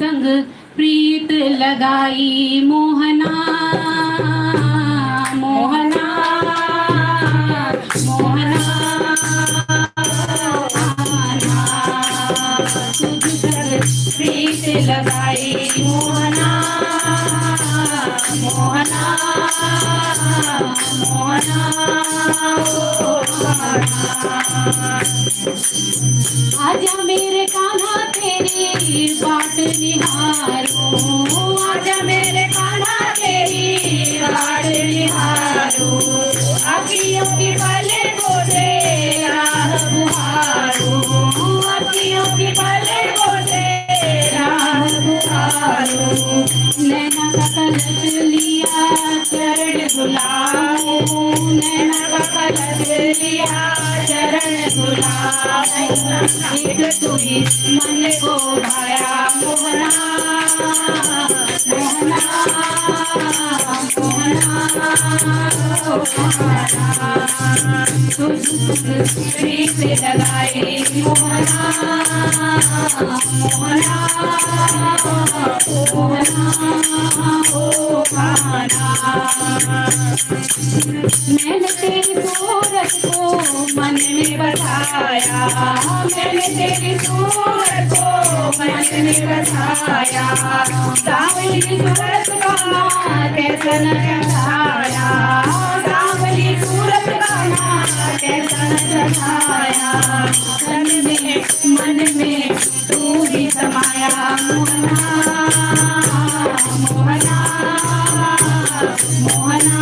संग प्रीत लगाई मोहना मोहना मोहना तुझ संग प्रीत लगाई मोहना मोहना मोहना आजा मेरे कान्हा तेरी बाट निहारो आजा मेरे कान्हा तेरी बाट निहारो अखियों की पले बोले राह बुहारो अखियों की पले बोले राह बुहारो नैना का कलश लिया चरण बुलाओ नैना का कलश लिया चरण बुलाओ एक तू ही मन को भाया मोहना मोहना मोहना तुझ प्रीत लगाई मोहना मोहना मैंने तेरी सूरत को मन में बसाया मैंने तेरी सूरत को मन में बसाया सावली सूरत का कैसा न जगाया सावली सूरत का कैसा न जगाया मन में तू ही समाया मोहना मोहना मोहना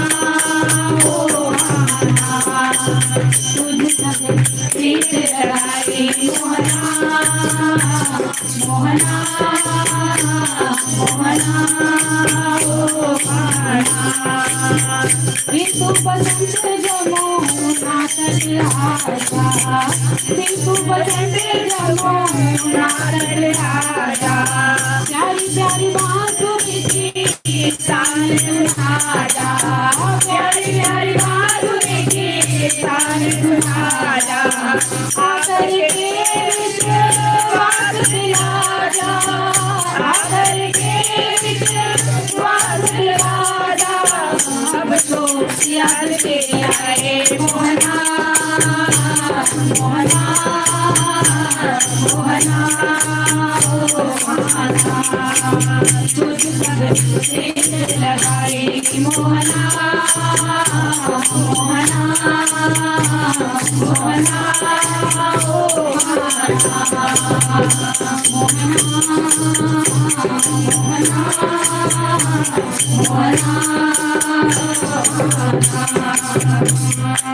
तुझ संग प्रीत लगाई मोहना मोहना मोहना ऋतु बसंत जमुना तट आजा ऋतु बसंत जमुना तट आजा प्यारी प्यारी बांसुरी की तान सुनाजा प्यारी प्यारी बांसुरी की तान सुनाजा आकर के विश्वास दिलाजा आकर के विश्वास दिलाजा अब तो याद के आए मोहना मोहना मोहना तुझ संग प्रीत लगाई मोहना मोहना मोहना मोहना मोहना